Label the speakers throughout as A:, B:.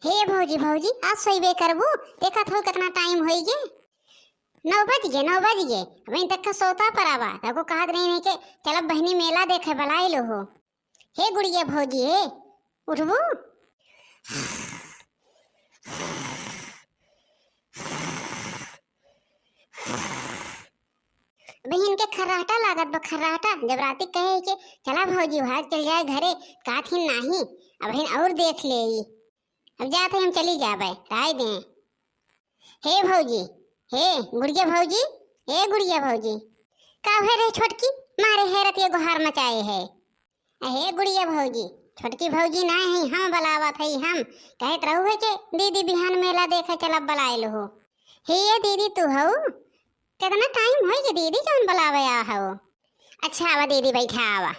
A: हे भौजी भौजी आज सोइबे करबू। देखत हो कितना टाइम होई गे। 9 बज गए अभी तक का सोता परावा तको कहत रही नहीं के चल बहनी मेला देखे बलाई लो हो। हे गुड़िया भौजी हे उठबू। बहन के खर्राटा लागत बा खर्राटा जब राती कहे के चला भौजी भाग चल जाए घरे काथिन नाही अब बहन और देख ले अब जाते हम चली जाबे राय दे। हे भौजी हे गुड़िया भौजी हे गुड़िया भौजी का है रे छोटकी मारे हैरत ये गुहार मचाए है। हे गुड़िया भौजी छोटकी भौजी ना है हम बलावत है हम कहत रहू है के दीदी बिहान मेला देखे चलब बलाए लो। हे ये दीदी तू हो कितना टाइम हो गया दीदी कौन बुलावे आ हो। अच्छा आवा दीदी बैठा आवा।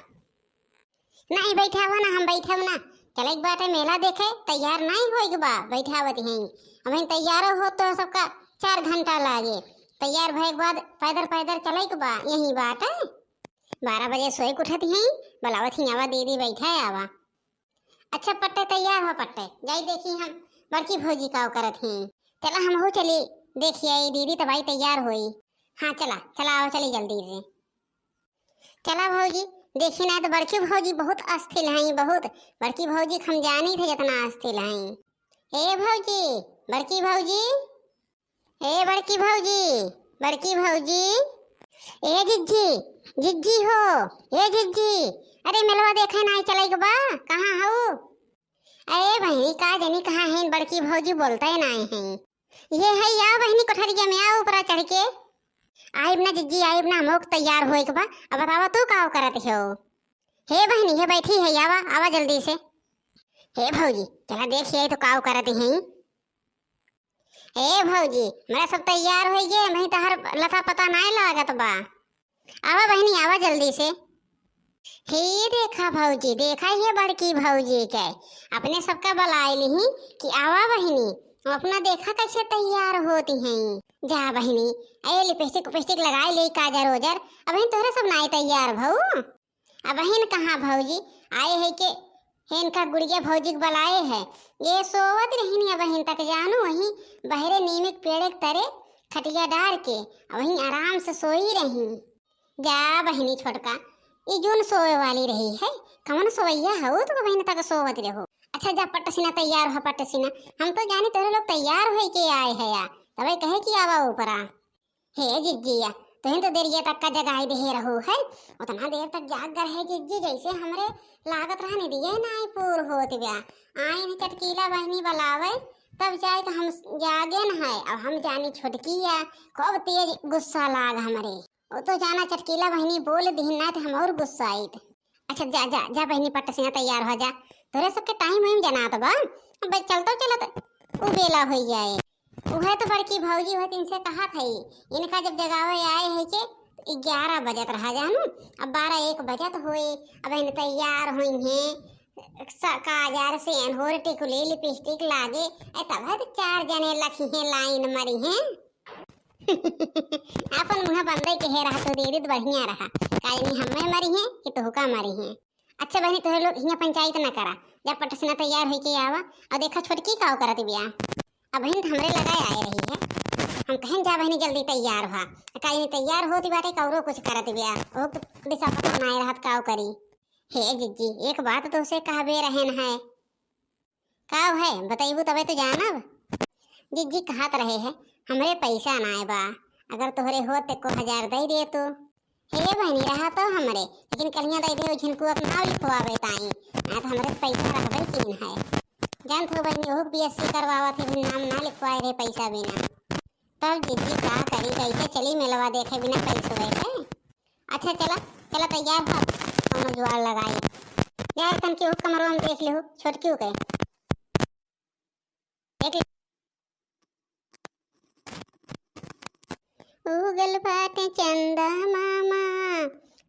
A: नहीं बैठा हुआ ना हम बैठा ना चल एक बात है मेला देखे तैयार नहीं हो बा बैठावत हैं हमें तैयार हो तो सबका 4 घंटा लागे तैयार भए के बाद पैदल पैदल चले के बा यही बात है 12 बजे सोए उठत हैं बुलावत ही आवा दीदी बैठा है आवा। अच्छा पट्टे तैयार हो पट्टे जाई देखी हम बड़की भौजी का करत हैं चला हम हो चली देखिए दीदी तो भाई तैयार हुई। हाँ चला चला आओ चली जल्दी से चला भौजी देखी ना तो बड़की भौजी बहुत अस्थिल हैं बहुत बड़की भौजी हम जानी थे जितना अस्थिल हैं। हे भौजी बड़की भौजी हे बड़की भौजी बड़की भौजी ए जिज्जी जिज्जी हो ए जिज्जी अरे मिलवा देखे ना चले बा कहाँ हो। अरे बहनी का जनी कहाँ है बड़की भौजी बोलते ही नहीं हैं ये है या बहनी कोठरिया में आओ ऊपर चढ़ के आइब ना जिज्जी आइब ना मोक तैयार होए के बा अब बतावा तू का करत हो। हे बहनी हे बैठी है आवा आवा जल्दी से। हे भौजी चला देखिए तो का करत हैं। हे भौजी मेरा सब तैयार हो गए मैं तो हर लता पता नहीं लागत बा आवा बहनी आवा जल्दी से। हे देखा भौजी देखा ये बड़की भौजी के अपने सबका बुलाए ली कि आवा बहनी अपना देखा कैसे तैयार होती हैं। जा बहनी अरे लिपस्टिक लिपस्टिक लगाए ले काजर ओजर अब बहन तोहरे सब नहीं तैयार भाऊ अब बहन कहाँ भौजी आए है के इनका गुड़िया भौजी के बुलाए है ये सोवत रही बहन तक जानू वहीं बहरे नीमिक पेड़ तरे खटिया डार के वहीं आराम से सोई रही। जा बहनी छोटका ये जून सोए वाली रही है कौन सोवैया हो तो बहन तक सोवत रहो। अच्छा जा पट्टसीना तैयार हो पट्टसीना हम तो जाने तेरे लोग तैयार हो के आए है या तबे कहे कि आवा ऊपर आ। हे जिज्जिया तुम तो देर तक का जगह दे रहो है उतना देर तक जाग कर है जिज्जी जैसे हमरे लागत रहने दिए ना पूर होत ब्या आई ने चटकीला बहनी बुलावे तब जाए तो हम जागे न है अब हम जानी छोटकी या खूब तेज गुस्सा लाग हमरे वो तो जाना चटकीला बहनी बोल दी ना तो हम और गुस्सा आई। अच्छा जा जा जा बहनी पट्टसीना तैयार हो जा तोरे सबके टाइम में जाना तो बा अब चलतो चलत उ बेला हो जाए वह तो बड़की भौजी वह इनसे कहा थी इनका जब जगावे आए है के 11 बजत रहा जानू अब 12-1 बजत हुए अब इन तैयार हुई हैं काजर से अनहोर टिकुली लिपस्टिक लागे तब तो 4 जने लखी हैं लाइन मरी हैं। अपन मुँह बंदे के है रहा तो दीदी तो बढ़िया रहा काजनी हमें मरी हैं कि तो हुका मरी हैं। अच्छा बहनी तोहरे लोग यहाँ पंचायत न करा जब पट्टसीना तैयार हो के आवा और देखा छोटकी का करत बिया अब बहन हमरे लगाए आए रही है हम कहें जा बहनी जल्दी तैयार हुआ कहीं तैयार होती बाटे कौरो कुछ करत बिया ओ दिशा पता नहीं रहत काव करी। हे जिज्जी एक बात तो उसे कहबे रहन है काव है बताइबू तबे तो जानब। जिज्जी कहत रहे है हमरे पैसा ना बा अगर तोहरे हो ते को 1000 दे दे तो। हे बहनी रहा तो हमरे लेकिन कलियां दे दे झिनको अपना लिखवावे ताई ना तो हमरे पैसा रखबे तीन है जान तो बहनी हो बीएससी करवावा थे भी नाम ना लिखवाए रहे पैसा बिना तब जिज्जी का करी कैसे चली मिलवा देखे बिना पैसे रहे। अच्छा चला चला तैयार हो हम जुआर लगाए यार तन के कमरों में देख ले हो छोटकी के देख उगल बाटे चंदा मामा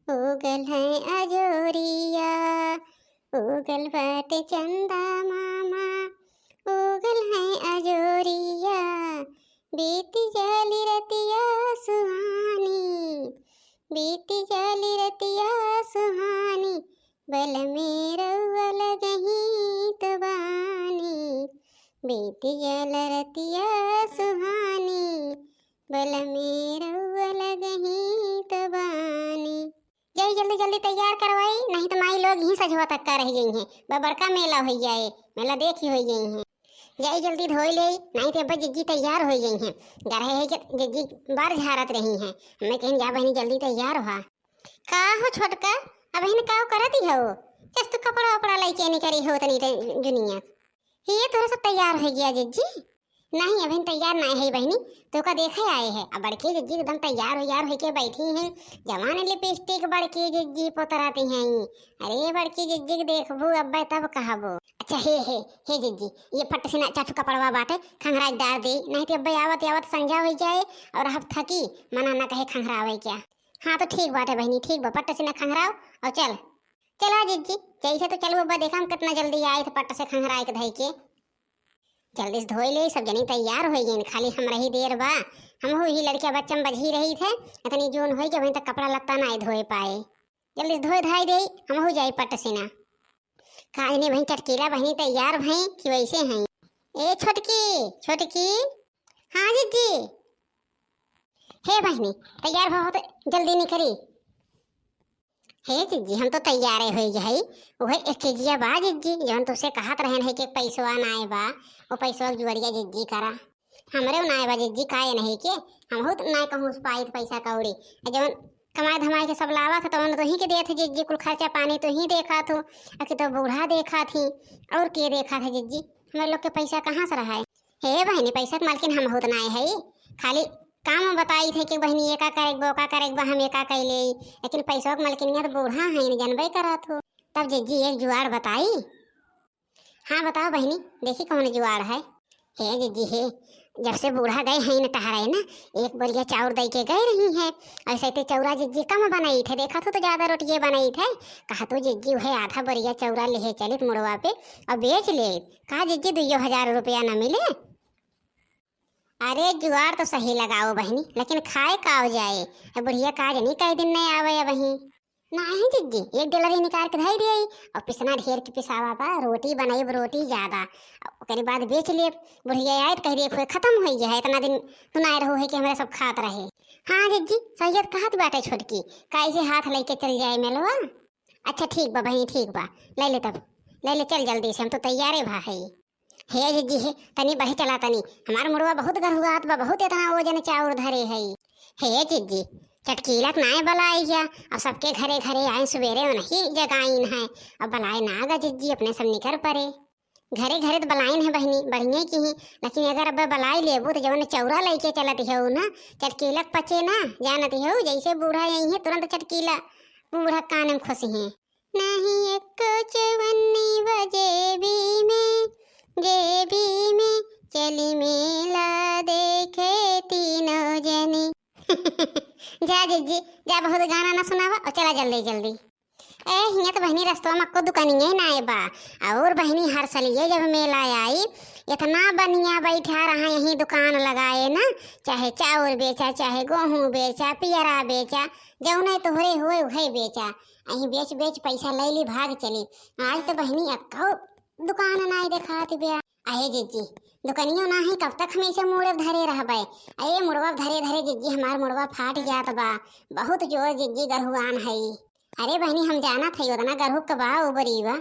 A: उगल है अजोरिया उगल बाटे चंदा मामा उगल है अजोरिया बीती जाली रतिया सुहानी बीती जाली रतिया सुहानी बल मेरा लगही तो बानी बीत जल रतिया सुहानी, बल मेरा लगही तबानी। जल्दी जल्दी जल्दी तैयार करवाई, नहीं तो माई लोग ही सजवा तक का रह गई हैं। बड़का मेला हो जाए, मेला देखी हो गई हैं। जाई जल्दी धोई ले, नहीं तो अब्बा जिज्जी तैयार हो गई हैं। गरहे है कि जिज्जी बार झारत रही हैं। मैं कहीं जा बहनी जल्दी तैयार हुआ। का हो छोटका, अब बहन का करती हो? जस तू कपड़ा वपड़ा लेके नहीं करी हो तनी दुनिया ये थोड़ा सा तैयार हो गया जिज्जी। नहीं अभी तैयार नहीं है बहनी, तो का देखे आए हैं। अब बड़की जिज्जी एकदम तैयार हो के बैठी हैं। जवान लिपस्टिक बड़की जिज्जी पोतराती हैं। अरे बड़की जिज्जी देखबू अब्बा तब कहबो। अच्छा हे जिज्जी, ये फट से ना चाचू कपड़वा बाटे खंघराज डाल दे, नहीं तो अब्बा आवत आवत संजा हो जाए और हम थकी मना ना कहे खंघरावे क्या। हाँ तो ठीक बाटे बहनी, ठीक बा, पट्ट से ना खंघराव और चल चला जिज्जी। जैसे तो चलो अब्बा देखा हम कितना जल्दी आए थे पट्ट से खंघराए के धई के। जल्दी से धोई ले, सब जनी तैयार हो गई, खाली हम रही देर बा। हम ही लड़किया बच्चा में बझी रही थे, इतनी जोन हो कि वहीं तक कपड़ा लत्ता ना धोए पाए। जल्दी से धोए धाई दे, हम हो जाए पट से ना। काज नहीं वहीं चटकीला बहनी तैयार भई कि वैसे हैं। ए छोटकी छोटकी, हाँ जीजी। हे बहनी तैयार बहुत जल्दी नहीं करी। हे जीजी हम तो तैयार हो गई। वह एक चीजिया बा जीजी जौन तुझसे कहत रहन है कि पैसवा ना आए बा, वो पैसवा जुड़िया जीजी करा। हमरे ना आए बा जीजी काहे नहीं के हम हो ना कहूँ पाई पैसा कौड़ी जौन कमाए धमाए के सब लावा था तो ही के दिया थे जीजी। कुल खर्चा पानी तो ही देखा थो, अके तो बूढ़ा देखा थी और के देखा था जीजी। हमारे लोग के पैसा कहाँ से रहा है? हे बहनी पैसा के मालकिन हम होत ना है, खाली काम बताई थे कि बहनी ये का करे वो का करे हम एका कैले, लेकिन पैसा के मालकिन तो बूढ़ा है जानबे करा थो। तब जीजी एक जुआड़ बताई। हाँ बताओ बहनी, देखी कौन जुआड़ है? हे जीजी हे, जब से बूढ़ा गए हैं न टहराए ना, एक बोरिया चाउर दे के गए रही है। ऐसे तो चौरा जीजी कम बनाई थे, देखा तो ज्यादा रोटियाँ बनाई थे। कहा तो जीजी वह आधा बोरिया चौरा ले चलित मुड़वा पे और बेच ले। कहा जीजी 2000 रुपया न मिले। अरे जुआर तो सही लगाओ बहनी, लेकिन खाए का हो जाए। अब बुढ़िया काज नहीं कई दिन नहीं आवे वही। नहीं जीजी एक डलरी निकाल के धई दे और पिसना ढेर के पिसावा बा, रोटी बनाई रोटी ज्यादा ओकरे बाद बेच ले। बुढ़िया आए तो कह रही खत्म हो गया है, इतना दिन सुनाए रहो है कि हमारे सब खात रहे। हाँ जीजी सही कहत बाटे छोटकी, कैसे हाथ लेके चल जाए मेलवा। अच्छा ठीक बा बहनी ठीक बा, ले ले तब ले ले चल जल्दी से, हम तो तैयारे भा है। हे जीजी हे तनी बढ़े चला तनी, हमार मुड़वा बहुत गरहुआत बा, बहुत इतना वजन चाउर धरे है। हे जीजी चटकीलक नाय बलाई गया, अब सबके घरे घरे आए सवेरे नहीं जगाइन है। अब बलाए ना गा जीजी अपने सब निकर पड़े। घरे घरे तो बलाइन है बहनी बढ़िया की ही, लेकिन अगर अब बलाई लेबू तो जवन चौरा लेके चलत हो ना, चटकीलक पचे ना जानत हो। जैसे बूढ़ा यही है तुरंत चटकीला बूढ़ा कान में खुशी है। नहीं एक चवन्नी बजे भी में जेबी में चली मेला देखे तीनों जने। जा जीजी जा, बहुत गाना ना सुनावा और चला जल्दी जल्दी। ए हिया तो बहनी रस्तों में को दुकानिए ना आए बा, और बहनी हर सलिए जब मेला आई इतना बनिया बैठा रहा यही दुकान लगाए ना, चाहे चाउर बेचा चाहे गेहूँ बेचा पियरा बेचा जौने तोहरे हुए वही बेचा। अही बेच बेच पैसा ले ली भाग चली। आज तो बहनी अक्का दुकान ना दिखाती बे। अहे जीजी दुकानियों ना है, कब तक हमेशा मुड़ब धरे रहबे? अये मुड़वा धरे धरे जीजी हमार मुड़वा फाट जात बा, बहुत जोर जीजी गरहुआन है। अरे बहनी हम जाना थे उतना गरहु कबा उबरी बा।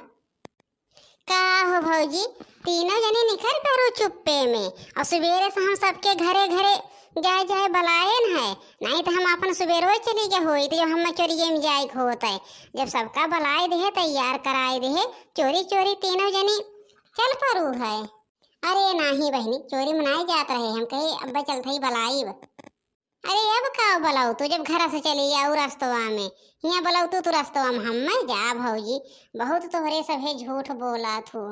A: का हो भौजी तीनों जने निखर करो चुप्पे में, और सवेरे से हम सबके घरे घरे जाए जाए बलायन है। नहीं तो हम अपन सवेरो चली जा होई तो जब हम चोरिये में जाए होता है। जब सबका बलाए दे तैयार कराए दे चोरी चोरी तीनों जनी चल परू है। अरे नहीं बहनी चोरी मनाए जात रहे, हम कहे अब्बा चलते ही बलाई। अरे अब का बलाऊ तू जब घर से चली जाऊ रास्तवा में, यहाँ बलाऊ तू रास्तवा में हम जा भौजी, बहुत तोहरे सभे झूठ बोला थू।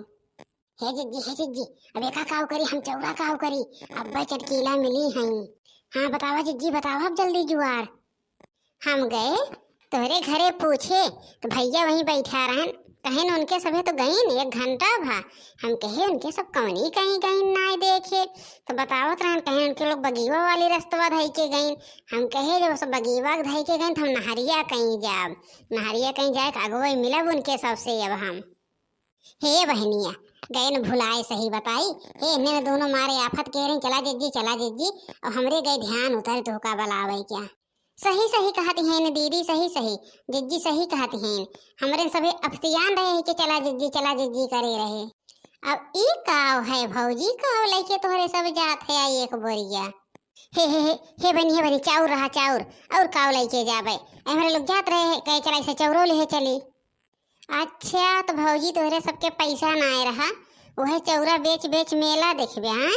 A: हे जिज्जी अब एका काव करी, हम चौरा काव करी, अब्बा चटकीला मिली हैं। हाँ बतावा जिज्जी बतावा अब जल्दी जुआर। हम गए तोहरे घरे पूछे तो भैया वहीं बैठा रहन, कहें उनके सभे तो गईन 1 घंटा भा। हम कहे उनके सब कौनी कहीं गईन ना देखे तो बतावत रहन, कहें उनके लोग बगीवा वाली रस्तवा धई के गईन। हम कहे जब सब बगीवा धई के गईन तो हम नहरिया कहीं जाब, नहरिया कहीं जाए अगुआ मिलब उनके सबसे। अब हम हे बहनिया गए न भुलाए सही बताई। हे इन्हें दोनों मारे आफत कह रही चला जिज्जी चला जिज्जी, और हमरे गए ध्यान उतर तो का बलावे क्या। सही सही कहती हैं न दीदी, सही सही जिज्जी सही कहती हैं। हमरे सभी अफतियान रहे कि चला जिज्जी करे रहे। अब ई काव है भौजी, काव लइके तोहरे सब जात है आई एक बोरिया। हे बनी चाउर रहा चाउर, और काव लइके जाबे। हमारे लोग जात रहे कहे चला से चौरो ले चली। अच्छा तो भौजी तोहरे सबके पैसा ना आए रहा, वह चौरा बेच बेच मेला देखबे हैं।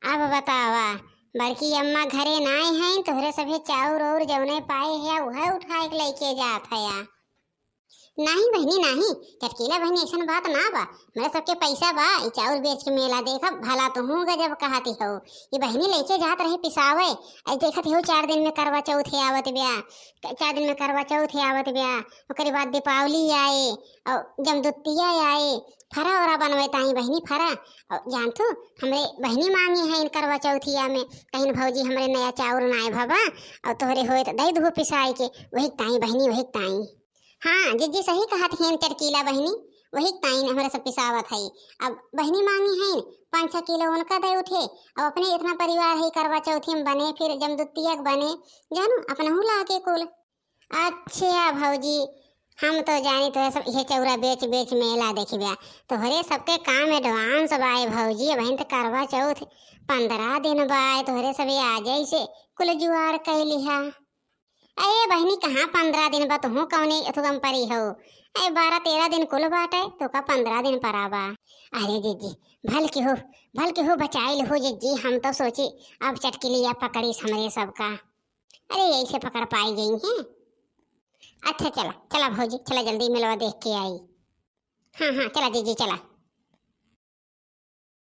A: अब बतावा बड़की अम्मा घरे ना आए हैं, तोहरे सभे चाउर और जौने पाए है वह उठाए के लेके जात है या। नहीं बहनी नहीं, चटकीला बहनी ऐसा बात ना बा। मेरे सबके पैसा बा, ई चाउर बेच के मेला देखब भला तो हूँ गजब कहती हो। ये बहनी लेके जात रही पिसावे, ऐ देखत हो 4 दिन में करवा चौथ आवत ब्या, 4 दिन में करवा चौथ आवत ब्या, ओकरे बाद दीपावली आए और जमदुत्तिया आए, फरा वरा बनवे ताई बहनी फरा। और जानथू हमरे बहनी मांगी है इन करवा चौथिया में, कहीं भौजी हमरे नया चाउर नाए भबा और तोहरे होए तो दई दो पिसाई के वही ताई बहनी वही ताई। हाँ जिज्जी सही कहत हैं चटकीला बहनी, वही ताइन हमारा सब पिसावत है। अब बहनी मांगी है 5-6 किलो उनका दे उठे, अब अपने इतना परिवार है करवा चौथी में बने, फिर जमदुत्तियक बने जानू अपना हूँ ला के कुल। अच्छा भौजी हम तो जानी तो सब ये चौरा बेच बेच मेला देखिए, तोहरे सबके काम एडवांस बाय भौजी। बहन तो करवा चौथ 15 दिन बाय, तोहरे सभी आ जाई से कुल जुआड़ कह लिहा। अरे बहनी कहाँ 15 दिन बा, तुहू कौने अथुकम परी हो। अरे 12-13 दिन कुल बाटे तो का 15 दिन पराबा। अरे जीजी भल के हो बचाइल हो जीजी, हम तो सोची अब चटकिलिया पकड़ी हमरे सबका। अरे यही से पकड़ पाई गई हैं। अच्छा चला चला भौजी चला जल्दी मिलवा देख के आई। हाँ चला जीजी चला।